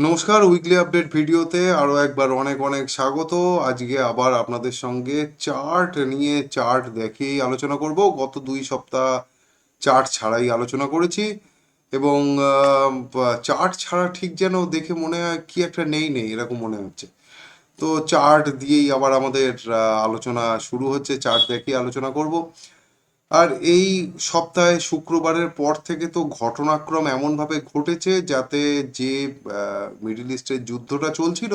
নমস্কার, weekly update ভিডিওতে আরও একবার অনেক অনেক স্বাগত। আজকে আবার আপনাদের সঙ্গে চার্ট দেখেই আলোচনা করব। গত 2 সপ্তাহ চার্ট ছাড়াই আলোচনা করেছি এবং চার্ট ছাড়া ঠিক যেন দেখে মনে হয় কি একটা নেই নেই এরকম মনে হচ্ছে। তো চার্ট দিয়েই আবার আমাদের আলোচনা শুরু হচ্ছে। চার্ট দেখেই আলোচনা করব। আর এই সপ্তাহে শুক্রবারের পর থেকে তো ঘটনাক্রম এমনভাবে ঘটেছে যাতে যে মিডল ইস্টের যুদ্ধটা চলছিল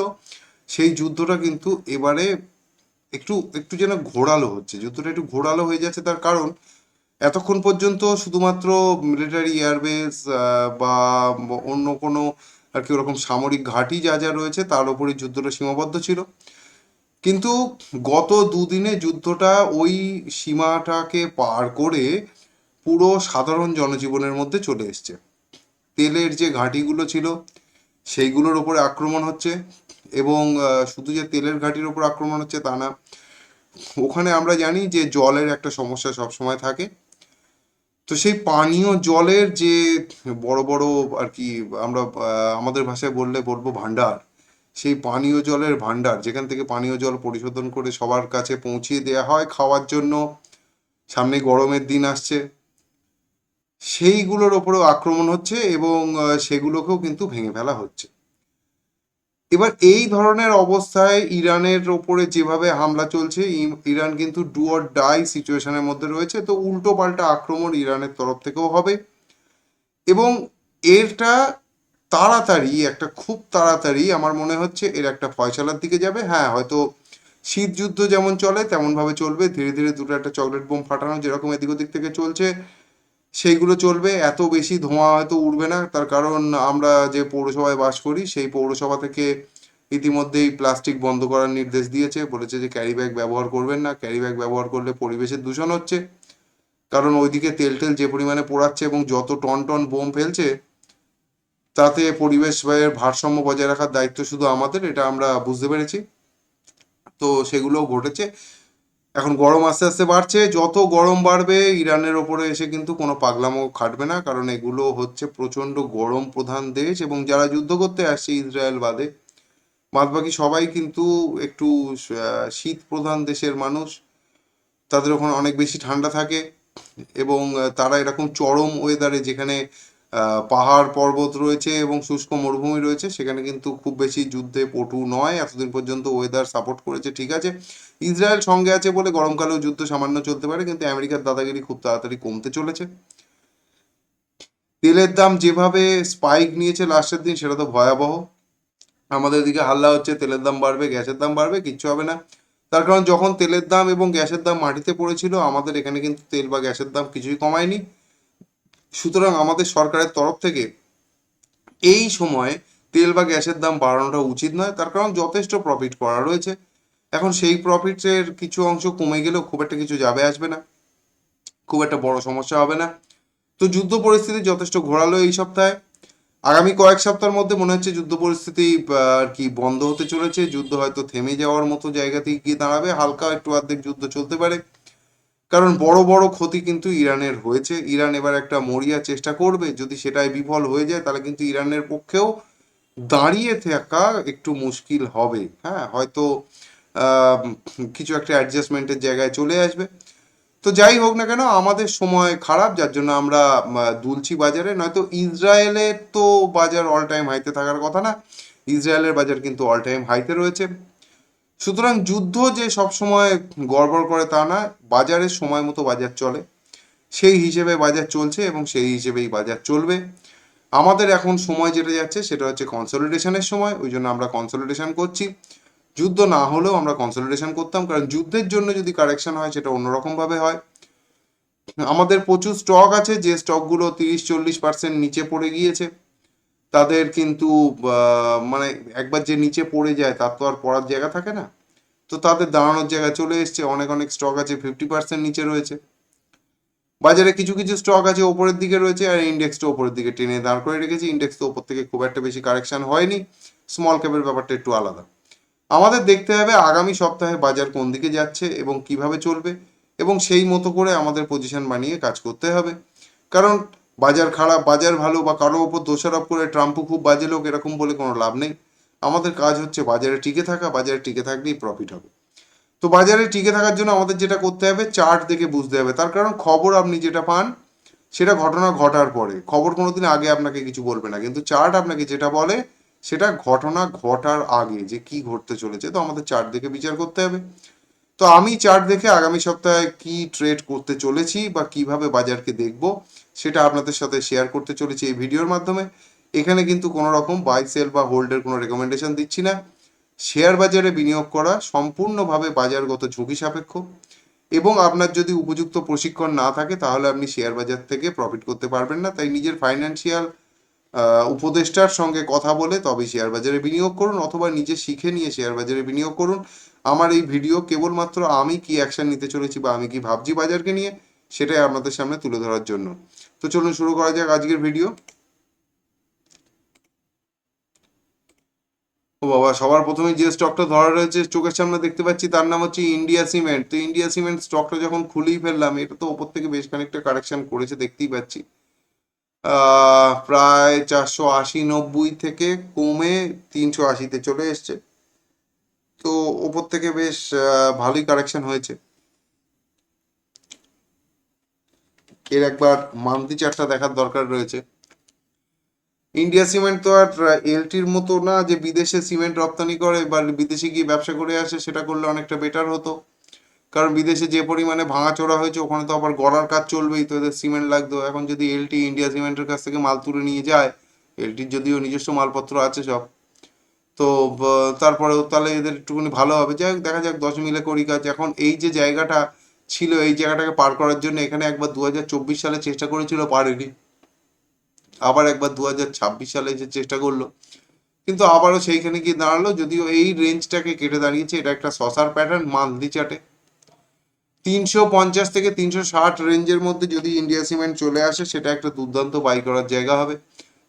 সেই যুদ্ধটা কিন্তু এবারে একটু একটু যেন ঘোরালো হচ্ছে। যুদ্ধটা একটু ঘোরালো হয়ে যাচ্ছে, তার কারণ এতক্ষণ পর্যন্ত শুধুমাত্র মিলিটারি এয়ারবেস বা অন্য কোনো আর কি ওরকম সামরিক ঘাঁটি যা যা রয়েছে তার উপরই যুদ্ধটা সীমাবদ্ধ ছিল। কিন্তু গত দুদিনে যুদ্ধটা ওই সীমাটাকে পার করে পুরো সাধারণ জনজীবনের মধ্যে চলে এসছে। তেলের যে ঘাঁটিগুলো ছিল সেইগুলোর ওপরে আক্রমণ হচ্ছে এবং শুধু যে তেলের ঘাঁটির ওপর আক্রমণ হচ্ছে তা না, ওখানে আমরা জানি যে জলের একটা সমস্যা সবসময় থাকে। তো সেই পানীয় জলের যে বড় বড় আর কি আমরা আমাদের ভাষায় বলবো ভান্ডার, সেই পানীয় জলের ভান্ডার যেখান থেকে পানীয় জল পরিশোধন করে সবার কাছে পৌঁছিয়ে দেওয়া হয় খাওয়ার জন্য, সামনে গরমের দিন আসছে, সেইগুলোর ওপরেও আক্রমণ হচ্ছে এবং সেগুলোকেও কিন্তু ভেঙে ফেলা হচ্ছে। এবার এই ধরনের অবস্থায় ইরানের ওপরে যেভাবে হামলা চলছে, ইরান কিন্তু ডু অর ডাই সিচুয়েশনের মধ্যে রয়েছে। তো উল্টো পাল্টা আক্রমণ ইরানের তরফ থেকেও হবে এবং এরটা তাড়াতাড়ি একটা খুব তাড়াতাড়ি আমার মনে হচ্ছে এর একটা ফয়সালার দিকে যাবে। হ্যাঁ, হয়তো শীত যুদ্ধ যেমন চলে তেমনভাবে চলবে, ধীরে ধীরে দুটো একটা চকলেট বোম ফাটানো যেরকম এদিক ওদিক থেকে চলছে সেইগুলো চলবে। এত বেশি ধোঁয়া হয়তো উঠবে না, তার কারণ আমরা যে পৌরসভায় বাস করি সেই পৌরসভা থেকে ইতিমধ্যেই প্লাস্টিক বন্ধ করার নির্দেশ দিয়েছে, বলেছে যে ক্যারি ব্যাগ ব্যবহার করবেন না, ক্যারি ব্যাগ ব্যবহার করলে পরিবেশের দূষণ হচ্ছে। কারণ ওইদিকে তেল টেল যে পরিমাণে পোড়াচ্ছে এবং যত টন টন বোম ফেলছে তাতে পরিবেশ ভারসাম্য বজায় রাখার দায়িত্ব শুধু আমাদের, এটা আমরা বুঝতে পেরেছি। তো সেগুলোও ঘটেছে। এখন গরম আস্তে আস্তে বাড়ছে, যত গরম বাড়বে ইরানের ওপরে এসে কিন্তু কোনো পাগলামো খাটবে না, কারণ এগুলো হচ্ছে প্রচণ্ড গরম প্রধান দেশ এবং যারা যুদ্ধ করতে আসছে ইসরায়েল বাদে বাদ বাকি সবাই কিন্তু একটু শীত প্রধান দেশের মানুষ। তাদের ওখানে অনেক বেশি ঠান্ডা থাকে এবং তারা এরকম চরম ওয়েদারে যেখানে পাহাড় পর্বত রয়েছে এবং শুষ্ক মরুভূমি রয়েছে সেখানে কিন্তু খুব বেশি যুদ্ধে পটু নয়। এতদিন পর্যন্ত ওয়েদার সাপোর্ট করেছে, ঠিক আছে। ইসরায়েল সঙ্গে আছে বলে গরমকালেও যুদ্ধ সামান্য চলতে পারে, কিন্তু আমেরিকার দাদাগিরি খুব তাড়াতাড়ি কমতে চলেছে। তেলের দাম যেভাবে স্পাইক নিয়েছে লাস্টের দিন সেটা তো ভয়াবহ। আমাদের দিকে হাল্লা হচ্ছে তেলের দাম বাড়বে, গ্যাসের দাম বাড়বে, কিচ্ছু হবে না। তার কারণ যখন তেলের দাম এবং গ্যাসের দাম মাটিতে পড়েছিল আমাদের এখানে কিন্তু তেল বা গ্যাসের দাম কিছুই কমায়নি। সুতরাং আমাদের সরকারের তরফ থেকে এই সময় তেল বা গ্যাসের দাম বাড়ানোটা উচিত নয়, তার কারণ যথেষ্ট প্রফিট করা রয়েছে। এখন সেই প্রফিটের কিছু অংশ কমে গেলেও খুব একটা কিছু যাবে আসবে না, খুব একটা বড় সমস্যা হবে না। তো যুদ্ধ পরিস্থিতি যথেষ্ট ঘোরালো এই সপ্তাহে। আগামী কয়েক সপ্তাহের মধ্যে মনে হচ্ছে যুদ্ধ পরিস্থিতি আর কি বন্ধ হতে চলেছে, যুদ্ধ হয়তো থেমে যাওয়ার মতো জায়গাতেই গিয়ে দাঁড়াবে, হালকা একটু অর্ধেক যুদ্ধ চলতে পারে। কারণ বড় বড় ক্ষতি কিন্তু ইরানের হয়েছে। ইরান এবার একটা মরিয়া চেষ্টা করবে, যদি সেটাই বিফল হয়ে যায় তাহলে কিন্তু ইরানের পক্ষেও দাঁড়িয়ে থাকা একটু মুশকিল হবে। হ্যাঁ, হয়তো আহ, কিছু একটা অ্যাডজাস্টমেন্টের জায়গায় চলে আসবে। তো যাই হোক না কেন, আমাদের সময় খারাপ যার জন্য আমরা দুলছি বাজারে, নয়তো ইসরায়েলের তো বাজার অল টাইম হাইতে থাকার কথা না। ইসরায়েলের বাজার কিন্তু অল টাইম হাইতে রয়েছে। সুতরাং যুদ্ধ যে সব সময় গড়বড় করে তা না, বাজারের সময় মতো বাজার চলে, সেই হিসেবে বাজার চলছে এবং সেই হিসেবেই বাজার চলবে। আমাদের এখন সময় যেটা যাচ্ছে সেটা হচ্ছে কনসলিডেশনের সময়, ওই জন্য আমরা কনসলিডেশন করছি। যুদ্ধ না হলেও আমরা কনসলিডেশন করতাম, কারণ যুদ্ধের জন্য যদি কারেকশন হয় সেটা অন্যরকমভাবে হয়। আমাদের প্রচুর স্টক আছে, যে স্টকগুলো 30-40% নিচে পড়ে গিয়েছে তাদের কিন্তু মানে একবার যে নিচে পড়ে যায় তার তো আর পড়ার জায়গা থাকে না। তো তাদের দাঁড়ানোর জায়গা চলে এসছে, অনেক অনেক স্টক আছে 50% নিচে রয়েছে। বাজারে কিছু কিছু স্টক আছে ওপরের দিকে রয়েছে আর ইন্ডেক্সটা ওপরের দিকে টেনে দাঁড় করে রেখেছি। ইন্ডেক্স তো ওপর থেকে খুব একটা বেশি কারেকশন হয়নি, স্মল ক্যাপের ব্যাপারটা একটু আলাদা। আমাদের দেখতে হবে আগামী সপ্তাহে বাজার কোন দিকে যাচ্ছে এবং কিভাবে চলবে, এবং সেই মতো করে আমাদের পজিশন বানিয়ে কাজ করতে হবে। কারণ বাজার খারাপ, বাজার ভালো বা কারো ওপর দোষারোপ করে ট্রাম্পও খুব বাজে লোক এরকম বলে কোনো লাভ নেই। আমাদের কাজ হচ্ছে বাজারে টিকে থাকা, বাজারে টিকে থাকলেই প্রফিট হবে। তো বাজারে টিকে থাকার জন্য আমাদের যেটা করতে হবে, চার্ট দেখে বুঝতে হবে। তার কারণ খবর আপনি যেটা পান সেটা ঘটনা ঘটার পরে, খবর কোনোদিন আগে আপনাকে কিছু বলবে না, কিন্তু চার্ট আপনাকে যেটা বলে সেটা ঘটনা ঘটার আগে যে কি ঘটতে চলেছে। তো আমাদের চার্ট দেখে বিচার করতে হবে। তো আমি চার্ট দেখে আগামী সপ্তাহে কি ট্রেড করতে চলেছি বা কিভাবে বাজারকে দেখব সেটা আপনাদের সাথে শেয়ার করতে চলেছি এই ভিডিওর মাধ্যমে। এখানে কিন্তু কোনো রকম বাই সেল বা হোল্ডের কোনো রেকমেন্ডেশন দিচ্ছি না। শেয়ার বাজারে বিনিয়োগ করা সম্পূর্ণভাবে বাজারগত ঝুঁকি সাপেক্ষ, এবং আপনার যদি উপযুক্ত প্রশিক্ষণ না থাকে তাহলে আপনি শেয়ার বাজার থেকে প্রফিট করতে পারবেন না। তাই নিজের ফাইন্যান্সিয়াল উপদেষ্টার সঙ্গে কথা বলে তবেই শেয়ার বাজারে বিনিয়োগ করুন, অথবা নিজে শিখে নিয়ে শেয়ার বাজারে বিনিয়োগ করুন। আমার এই ভিডিও কেবলমাত্র আমি কি অ্যাকশন নিতে চলেছি বা আমি কি ভাবছি বাজারকে নিয়ে সেটাই আপনাদের সামনে তুলে ধরার জন্য। তো চলুন শুরু করা যাক আজকের ভিডিও। ও বাবা, সবার প্রথমে যে স্টকটা ধরা রয়েছে চোখের সামনে দেখতে পাচ্ছি তার নাম হচ্ছে ইন্ডিয়া সিমেন্ট। তো ইন্ডিয়া সিমেন্ট স্টকটা যখন খুলেই ফেললাম, এটা তো ওপর থেকে বেশ খানিকটা কারেকশন করেছে দেখতেই পাচ্ছি। প্রায় 480-90 থেকে কমে 380-তে চলে এসছে। তো ওপর থেকে বেশ ভালোই কারেকশন হয়েছে। এর একবার মান্থলি চার্টটা দেখার দরকার রয়েছে। ইন্ডিয়া সিমেন্ট তো আর এলটির মতো না যে বিদেশে সিমেন্ট রপ্তানি করে বা বিদেশে গিয়ে ব্যবসা করে আসে, সেটা করলে অনেকটা বেটার হতো। কারণ বিদেশে যে পরিমাণে ভাঙাচোরা হয়েছে ওখানে তো আবার গড়ার কাজ চলবেই, তো এদের সিমেন্ট লাগতো। এখন যদি এলটি ইন্ডিয়া সিমেন্টের কাছ থেকে মাল তুলে নিয়ে যায়, এলটির যদিও নিজস্ব মালপত্র আছে সব, তো তারপরেও তাহলে এদের একটুখানি ভালো হবে। যাই হোক, দেখা যাক, 10 মিলে করি কাজ। এখন এই যে জায়গাটা ছিল, এই জায়গাটাকে পার করার জন্য এখানে একবার 2024 সালে চেষ্টা করেছিল, পারেনি। আবার একবার 2026 সালে যে চেষ্টা করলো, কিন্তু আবারও সেইখানে গিয়ে দাঁড়ালো। যদিও এই রেঞ্জটাকে কেটে দাঁড়িয়েছে, এটা একটা শসার প্যাটার্ন মান্থলি চার্টে। 350 থেকে 360 রেঞ্জের মধ্যে যদি ইন্ডিয়া সিমেন্ট চলে আসে, সেটা একটা দুর্দান্ত বাই করার জায়গা হবে।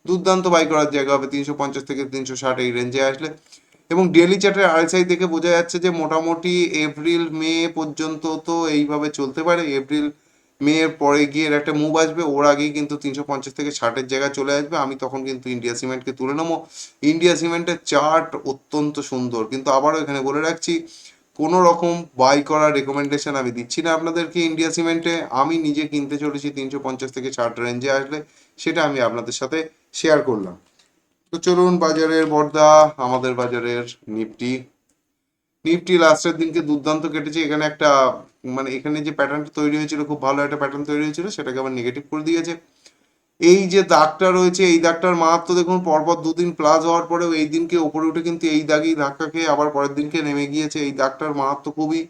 দুর্দান্ত বাই করার জায়গা হবে 350 থেকে 360 এই রেঞ্জে আসলে। এবং ডেলি চার্টের আরএসআই দেখে বোঝা যাচ্ছে যে মোটামুটি এপ্রিল মে পর্যন্ত তো এইভাবে চলতে পারে। এপ্রিল মে এর পরে গিয়ে এর একটা মুভ আসবে, ওর আগেই কিন্তু 350 থেকে 60-এর জায়গায় চলে আসবে। আমি তখন কিন্তু ইন্ডিয়া সিমেন্টকে তুলে নেবো। ইন্ডিয়া সিমেন্টের চার্ট অত্যন্ত সুন্দর, কিন্তু আবারও এখানে বলে রাখছি, কোনো রকম বাই করার রেকমেন্ডেশন আমি দিচ্ছি না আপনাদেরকে ইন্ডিয়া সিমেন্টে। আমি নিজে কিনতে চলেছি 350 থেকে 60 রেঞ্জে আসলে, সেটা আমি আপনাদের সাথে শেয়ার করলাম। তো চলুন বাজারের বর্দা, আমাদের বাজারের নিফটি। নিফটি লাস্টের দিনকে দুর্দান্ত কেটেছে। এখানে একটা মানে এখানে যে প্যাটার্নটা তৈরি হয়েছিল, খুব ভালো একটা প্যাটার্ন তৈরি হয়েছিল, সেটাকে আবার নেগেটিভ করে দিয়েছে। এই যে দাগটা রয়েছে, এই দাগটার মাহাত্ম দেখুন, পরপর দুদিন প্লাস হওয়ার পরেও এই দিনকে ওপরে উঠে কিন্তু এই দাগেই ধাক্কা খেয়ে আবার পরের দিনকে নেমে গিয়েছে। এই দাগটার মাহাত্ম খুবই।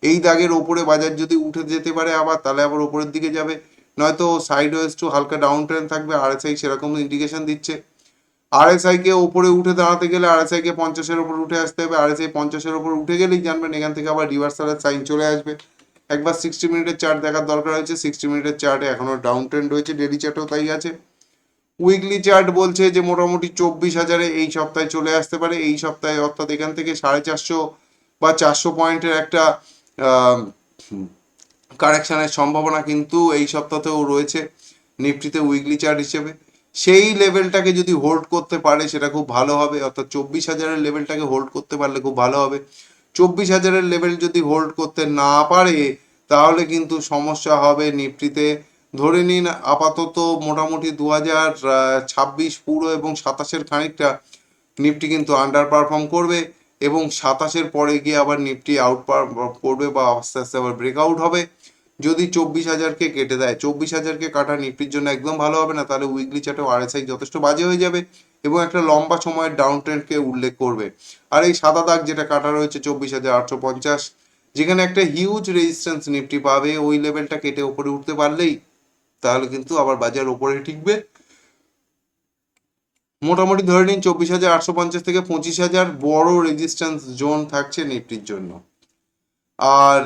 এই দাগের ওপরে বাজার যদি উঠে যেতে পারে আবার, তাহলে আবার ওপরের দিকে যাবে, নয়তো সাইড ওয়েজ টু হালকা ডাউন ট্রেন্ড থাকবে। আরএসআই সেরকম ইন্ডিকেশন দিচ্ছে। আরএসআই কে ওপরে উঠে দাঁড়াতে গেলে আরএসআই কে 50-এর ওপর উঠে আসতে হবে। আরএসআই 50-এর ওপর উঠে গেলেই জানবেন এখান থেকে আবার রিভার্সালের সাইন চলে আসবে। একবার 60 মিনিটের চার্ট দেখার দরকার হয়েছে। 60 মিনিটের চার্টে এখনো ডাউন ট্রেন্ড রয়েছে, ডেলি চার্টেও তাই আছে। উইকলি চার্ট বলছে যে মোটামুটি 24,000-এ এই সপ্তাহে চলে আসতে পারে। এই সপ্তাহে অর্থাৎ এখান থেকে 450 বা 400 পয়েন্টের একটা কারেকশনের সম্ভাবনা কিন্তু এই সপ্তাহতেও রয়েছে নিফটিতে উইকলি চার্ট হিসেবে। সেই লেভেলটাকে যদি হোল্ড করতে পারে সেটা খুব ভালো হবে, অর্থাৎ 24,000-এর লেভেলটাকে হোল্ড করতে পারলে খুব ভালো হবে। 24,000-এর লেভেল যদি হোল্ড করতে না পারে তাহলে কিন্তু সমস্যা হবে নিফটিতে। ধরে নিন আপাতত মোটামুটি 2026 পুরো এবং 27-এর খানিকটা নিফটি কিন্তু আন্ডার পারফর্ম করবে, এবং 27-এর পরে গিয়ে আবার নিফটি আউট করবে বা আস্তে আস্তে আবার ব্রেকআউট হবে। যদি 24,000-কে কেটে দেয়, 24,000-কে কাটা নিফটির জন্য একদম ভালো হবে না, তাহলে উইকলি চার্টেও আরএসআই যথেষ্ট বাজে হয়ে যাবে এবং একটা লম্বা সময়ের ডাউন ট্রেন্ডকে উল্লেখ করবে। আর এই সাদা দাগ যেটা কাটা রয়েছে 24,850, যেখানে একটা হিউজ রেজিস্ট্যান্স নিফটি পাবে, ওই লেভেলটা কেটে ওপরে উঠতে পারলেই তাহলে কিন্তু আবার বাজার ওপরে টিকবে। মোটামুটি ধরে নিন 24,850 থেকে 25,000 বড় রেজিস্ট্যান্স জোন থাকছে নিফটির জন্য। আর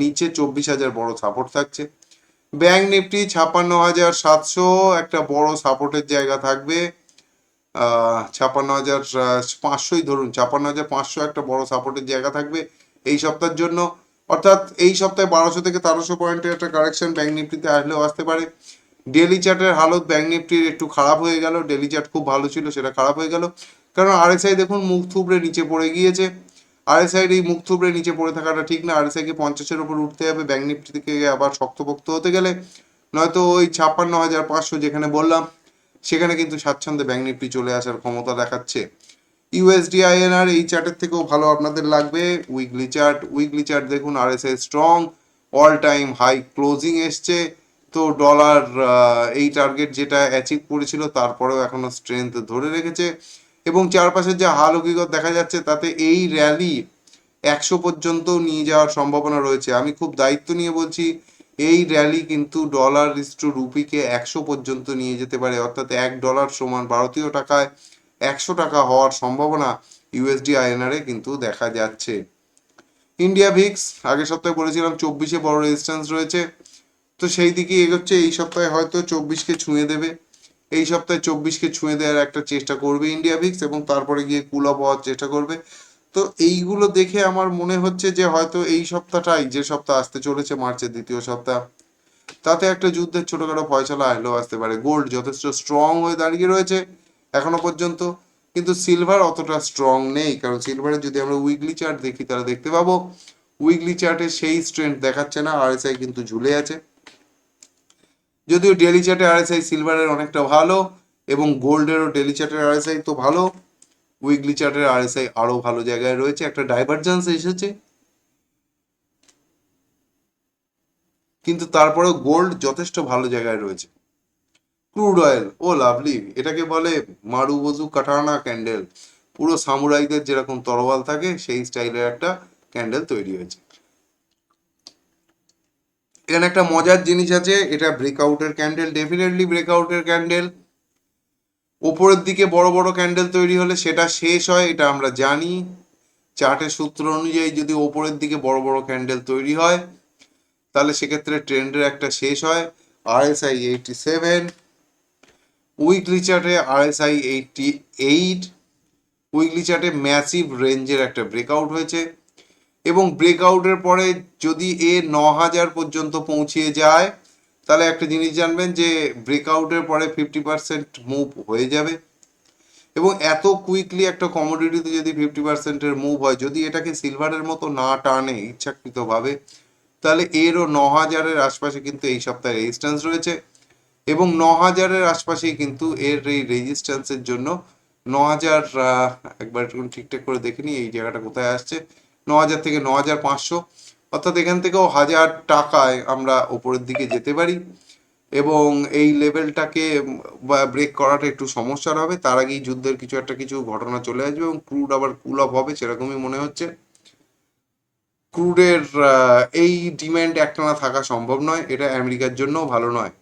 নিচে 24,000 বড় সাপোর্ট থাকছে। ব্যাংক নিফটি 56,700 একটা বড় সাপোর্টের জায়গা থাকবে। 56,500ই ধরুন, 56,500 একটা বড় সাপোর্টের জায়গা থাকবে এই সপ্তাহের জন্য। অর্থাৎ এই সপ্তাহে 1200 থেকে 1300 পয়েন্টের একটা কারেকশন ব্যাংক নিফটিতে আসলেও আসতে পারে। ডেলি চার্টের হালত ব্যাঙ্ক নিফটির একটু খারাপ হয়ে গেল, ডেলি চার্ট খুব ভালো ছিল সেটা খারাপ হয়ে গেল, কারণ আরএসআই দেখুন মুখ থুবড়ে নিচে পড়ে গিয়েছে। আরএসআইয়ের এই মুখ থুবড়ে নিচে পড়ে থাকাটা ঠিক না, আরএসআইকে 50-এর উপর উঠতে হবে ব্যাঙ্ক নিফটি থেকে আবার শক্তপোক্ত হতে গেলে, নয়তো ওই 56,500 যেখানে বললাম সেখানে কিন্তু স্বাচ্ছন্দ্যে ব্যাঙ্ক নিফটি চলে আসার ক্ষমতা দেখাচ্ছে। ইউএসডি আইএনআর এই চার্টের থেকেও ভালো আপনাদের লাগবে। উইকলি চার্ট দেখুন RSI strong, all time high closing এসছে, তো ডলার এই টার্গেট যেটা অ্যাচিভ করেছিল তারপরেও এখনো স্ট্রেংথ ধরে রেখেছে, এবং চারপাশের যে হাল হকিকত দেখা যাচ্ছে তাতে এই র্যালি 100 পর্যন্ত নিয়ে যাওয়ার সম্ভাবনা রয়েছে। আমি খুব দায়িত্ব নিয়ে বলছি, এই র্যালি কিন্তু ডলার ইস্টু রুপিকে 100 পর্যন্ত নিয়ে যেতে পারে, অর্থাৎ $1 সমান ভারতীয় টাকায় 100 টাকা হওয়ার সম্ভাবনা ইউএসডি আইএনআরে কিন্তু দেখা যাচ্ছে। ইন্ডিয়া ভিক্স আগের সপ্তাহে বলেছিলাম 24-এ বড় রেজিস্ট্যান্স রয়েছে, তো সেই দিকে এগোচ্ছে। এই সপ্তাহে হয়তো 24-কে ছুঁয়ে দেবে, এই সপ্তাহে 24-কে ছুঁয়ে দেওয়ার একটা চেষ্টা করবে ইন্ডিয়া ভিক্স, এবং তারপরে গিয়ে কুল অফ হওয়ার চেষ্টা করবে। তো এইগুলো দেখে আমার মনে হচ্ছে যে হয়তো এই সপ্তাহটাই, যে সপ্তাহ আসতে চলেছে মার্চের দ্বিতীয় সপ্তাহ, তাতে একটা যুদ্ধের ছোটখাটো ফয়সলা এলেও আসতে পারে। গোল্ড যথেষ্ট স্ট্রং হয়ে দাঁড়িয়ে রয়েছে এখনো পর্যন্ত, কিন্তু সিলভার অতটা স্ট্রং নেই, কারণ সিলভারের যদি আমরা উইকলি চার্ট দেখি তাহলে দেখতে পাবো উইকলি চার্টে সেই স্ট্রেংথ দেখাচ্ছে না, আরএসআই কিন্তু ঝুলে আছে। যদিও ডেলি চার্টে আরএসআই সিলভারের অনেকটা ভালো, এবং গোল্ডেরও ডেলি চার্টের আরএসআই তো ভালো, উইকলি চার্টের আরএসআই আরও ভালো জায়গায় রয়েছে, একটা ডাইভারজেন্স এসেছে, কিন্তু তারপরেও গোল্ড যথেষ্ট ভালো জায়গায় রয়েছে। ক্রুড অয়েল, ও লাভলি, এটাকে বলে মারুবোজু কাটানা ক্যান্ডেল, পুরো সামুরাইদের যেরকম তরোয়াল থাকে সেই স্টাইলের একটা ক্যান্ডেল তৈরি হয়েছে। এখানে একটা মজার জিনিস আছে, এটা ব্রেকআউটের ক্যান্ডেল, ডেফিনেটলি ব্রেকআউটের ক্যান্ডেল। ওপরের দিকে বড় বড় ক্যান্ডেল তৈরি হলে সেটা শেষ হয়, এটা আমরা জানি। চার্টের সূত্র অনুযায়ী যদি ওপরের দিকে বড় বড় ক্যান্ডেল তৈরি হয় তাহলে সেক্ষেত্রে ট্রেন্ডের একটা শেষ হয়। আরএসআই 87, উইকলি চার্টে আরএসআই 88, উইকলি চার্টে ম্যাসিভ রেঞ্জের একটা ব্রেকআউট হয়েছে, এবং ব্রেকআউটের পরে যদি 9,000 পর্যন্ত পৌঁছিয়ে যায় তাহলে একটা জিনিস জানবেন যে ব্রেকআউটের পরে 50% মুভ হয়ে যাবে, এবং এত কুইকলি একটা কমোডিটিতে যদি 50%-এর মুভ হয়, যদি এটাকে সিলভারের মতো না টানে ইচ্ছাকৃতভাবে, তাহলে এরও 9,000-এর আশপাশে কিন্তু এই সপ্তাহে রেজিস্ট্যান্স রয়েছে, এবং 9,000-এর আশপাশেই কিন্তু এর এই রেজিস্ট্যান্সের জন্য 9,000, একবার একটু ঠিকঠাক করে দেখে নিই এই জায়গাটা কোথায় আসছে, 9,000 থেকে 9,500, অর্থাৎ এখান থেকেও 1,000 টাকায় আমরা ওপরের দিকে যেতে পারি, এবং এই লেভেলটাকে ব্রেক করাটা একটু সমস্যার হবে। তার আগেই যুদ্ধের কিছু ঘটনা চলে আসবে এবং ক্রুড আবার কুল অফ হবে সেরকমই মনে হচ্ছে। ক্রুডের এই ডিম্যান্ড একটানা থাকা সম্ভব নয়, এটা আমেরিকার জন্যও ভালো নয়।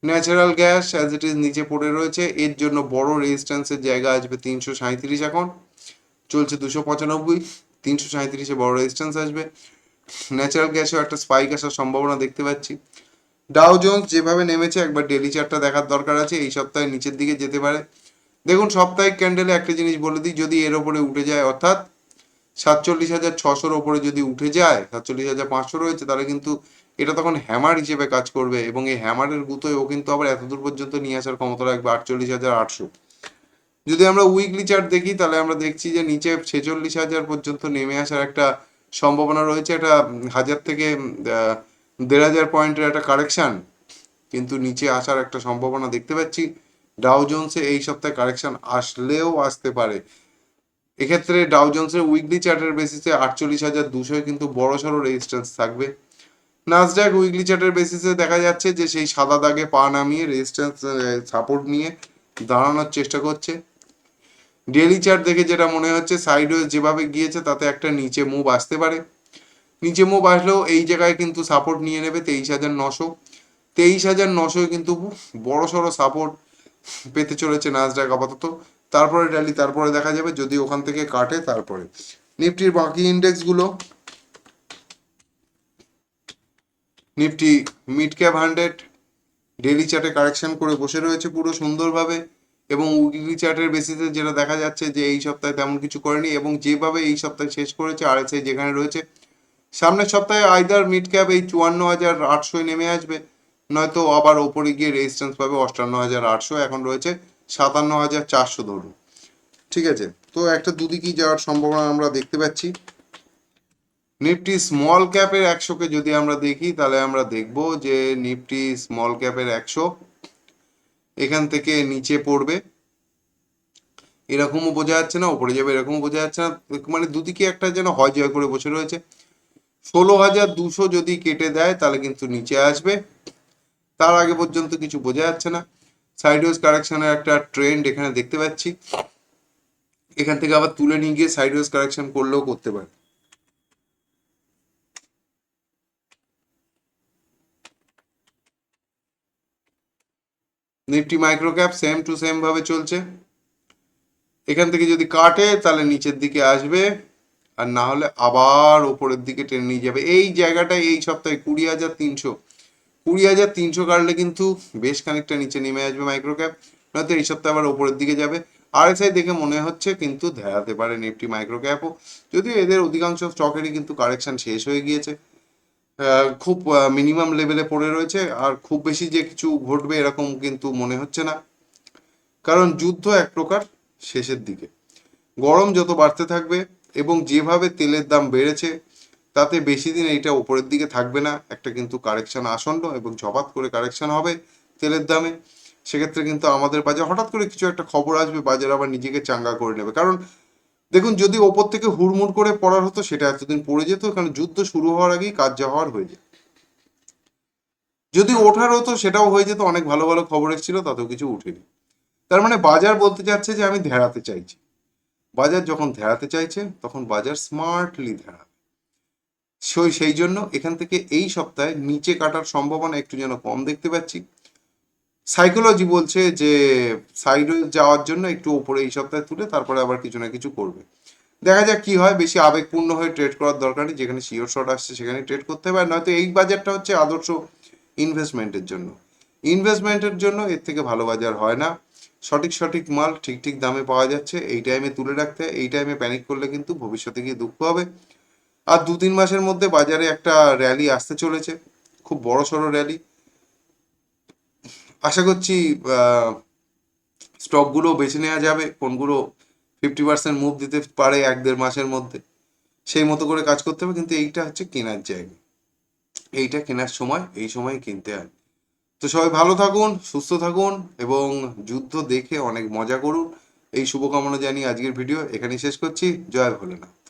Natural gas as it is নিচে পড়ে রয়েছে, এর জন্য বড় রেজিস্ট্যান্সের জায়গা আসবে 337, এখন চলছে 295, 337-এ বড় রেজিস্ট্যান্স আসবে। ন্যাচারাল গ্যাসেও একটা স্পাইক আসার সম্ভাবনা দেখতে পাচ্ছি। ডাও জোন্স যেভাবে নেমেছে একবার ডেলি চার্টটা দেখার দরকার আছে, এই সপ্তাহে নিচের দিকে যেতে পারে। দেখুন সাপ্তাহিক ক্যান্ডেলে একটা জিনিস বলে দিই, যদি এর ওপরে উঠে যায়, অর্থাৎ 47,600-র ওপরে যদি উঠে যায়, 47,500 রয়েছে, তাহলে কিন্তু এটা তখন হ্যামার হিসেবে কাজ করবে, এবং এই হ্যামারের গুতোয় ও কিন্তু আবার এতদূর পর্যন্ত নিয়ে আসার ক্ষমতা রাখবে 48,800। যদি আমরা উইকলি চার্ট দেখি তাহলে আমরা দেখছি যে নিচে 46,000 পর্যন্ত নেমে আসার একটা সম্ভাবনা রয়েছে, একটা 1,000 থেকে 1,500 পয়েন্টের একটা কারেকশন কিন্তু নিচে আসার একটা সম্ভাবনা দেখতে পাচ্ছি। ডাও জোন্সে এই সপ্তাহে কারেকশন আসলেও আসতে পারে। এক্ষেত্রে ডাও জোন্সের উইকলি চার্টের বেসিসে 48,200 কিন্তু বড়সড় রেজিস্ট্যান্স থাকবে। নাসডাক উইকলি চার্টের বেসিসে দেখা যাচ্ছে যে সেই সাদা দাগে পা নামিয়ে রেজিস্ট্যান্স সাপোর্ট নিয়ে দাঁড়ানোর চেষ্টা করছে। ডেইলি চার্ট দেখে যেটা মনে হচ্ছে সাইডওয়েজ যেভাবে গিয়েছে তাতে একটা নিচে মুভ আসতে পারে, নিচে মুভ আসলেও এই জায়গায় কিন্তু সাপোর্ট নিয়ে নেবে 23,900, 23,900 কিন্তু বড় সড়ো সাপোর্ট পেতে চলেছে নাসডাক আপাতত। তারপরে র্যালি, তারপরে দেখা যাবে যদি ওখান থেকে কাটে। তারপরে নিফটির বাকি ইন্ডেক্সগুলো, নিফটি মিড ক্যাপ 100 ডেইলি চার্টে কারেকশন করে বসে রয়েছে পুরো সুন্দরভাবে, এবং উইকলি চার্টের বেসিসে যেটা দেখা যাচ্ছে যে এই সপ্তাহে তেমন কিছু করেনি, এবং যেভাবে এই সপ্তাহে শেষ করেছে আরএসআই যেখানে রয়েছে, সামনের সপ্তাহে আইদার মিড ক্যাপ এই 54,800 নেমে আসবে, নয়তো আবার ওপরে গিয়ে রেজিস্ট্যান্স পাবে 58,800, এখন রয়েছে 57,400 ধরুন। ঠিক আছে, তো একটা দুদিকেই যাওয়ার সম্ভাবনা আমরা দেখতে পাচ্ছি। নিফটি স্মল ক্যাপের 100কে যদি আমরা দেখি তাহলে আমরা দেখব যে নিফটি স্মল ক্যাপের 100 এখান থেকে নিচে পড়বে, এরকমও বোঝা যাচ্ছে না, ওপরে যাবে এরকমও বোঝা যাচ্ছে না, মানে দুদিকে একটা যেন হয় জয় করে বসে রয়েছে। 16,200 যদি কেটে দেয় তাহলে কিন্তু নিচে আসবে, তার আগে পর্যন্ত কিছু বোঝা যাচ্ছে না। সাইডওয়েজ কারেকশনের একটা ট্রেন্ড এখানে দেখতে পাচ্ছি, এখান থেকে আবার তুলে নিয়ে গিয়ে সাইডওয়েজ কারেকশন করলেও করতে পারে। Nifty micro cap same to same ভাবে চলছে, এখান থেকে যদি কাটে তাহলে নিচের দিকে আসবে, আর না হলে আবার ওপরের দিকে টেনে নিয়ে যাবে। এই জায়গাটায় এই সপ্তাহে 20,300 কাটলে কিন্তু বেশ খানিকটা নিচে নেমে আসবে মাইক্রো ক্যাপ, নয়তো এই সপ্তাহে আবার ওপরের দিকে যাবে। আরএসআই দেখে মনে হচ্ছে কিন্তু দেখাতে পারে নিফটি মাইক্রো ক্যাপও, যদিও এদের অধিকাংশ স্টকেরই কিন্তু কারেকশন শেষ হয়ে গিয়েছে, খুব মিনিমাম লেভেলে পড়ে রয়েছে, আর খুব বেশি যে কিছু ঘটবে এরকম কিন্তু মনে হচ্ছে না, কারণ যুদ্ধ এক প্রকার শেষের দিকে। গরম যত বাড়তে থাকবে এবং যেভাবে তেলের দাম বেড়েছে তাতে বেশি দিন এইটা উপরের দিকে থাকবে না, একটা কিন্তু কারেকশন আসন্ন এবং ঝপাত করে কারেকশন হবে তেলের দামে। সেক্ষেত্রে কিন্তু আমাদের বাজার হঠাৎ করে কিছু একটা খবর আসবে, বাজার আবার নিজেকে চাঙ্গা করে নেবে। কারণ দেখুন, যদি ওপর থেকে হুড়মুড় করে পড়ার হতো সেটা এতদিন পড়ে যেত, কারণ যুদ্ধ শুরু হওয়ার আগেই কাজ যা হওয়ার হয়ে যায়। যদি ওঠার হতো সেটাও হয়ে যেত, অনেক ভালো ভালো খবর এসেছিল, তাতেও কিছু উঠেনি। তার মানে বাজার বলতে চাচ্ছে যে আমি ধেড়াতে চাইছি। বাজার যখন ধেড়াতে চাইছে তখন বাজার স্মার্টলি ধেড়াবে। সেই জন্য এখান থেকে এই সপ্তাহে নিচে কাটার সম্ভাবনা একটু যেন কম দেখতে পাচ্ছি। সাইকোলজি বলছে যে সাইডে যাওয়ার জন্য একটু উপরে এই সপ্তাহে তুলে তারপরে আবার কিছু না কিছু করবে। দেখা যাক কি হয়, বেশি আবেগপূর্ণ হয়ে ট্রেড করার দরকার নেই, যেখানে শিওর শট আসছে সেখানে ট্রেড করতে হবে। নয়তো এই বাজারটা হচ্ছে আদর্শ ইনভেস্টমেন্টের জন্য, ইনভেস্টমেন্টের জন্য এর থেকে ভালো বাজার হয় না। সঠিক সঠিক মাল ঠিক ঠিক দামে পাওয়া যাচ্ছে, এই টাইমে তুলে রাখতে হয়। এই টাইমে প্যানিক করলে কিন্তু ভবিষ্যতে গিয়ে দুঃখ হবে। আর 2-3 মাসের মধ্যে বাজারে একটা র্যালি আসতে চলেছে, খুব বড় সড়ো র্যালি। আশা করছি স্টকগুলো বেছে নেওয়া যাবে, কোনগুলো 50% মুভ দিতে পারে 1-1.5 মাসের মধ্যে, সেই মতো করে কাজ করতে হবে। কিন্তু এইটা হচ্ছে কেনার জায়গা, এইটা কেনার সময়, এই সময় কিনতে হয়। তো সবাই ভালো থাকুন, সুস্থ থাকুন এবং যুদ্ধ দেখে অনেক মজা করুন, এই শুভকামনা জানিয়ে আজকের ভিডিও এখানেই শেষ করছি। জয় ভোলেনাথ।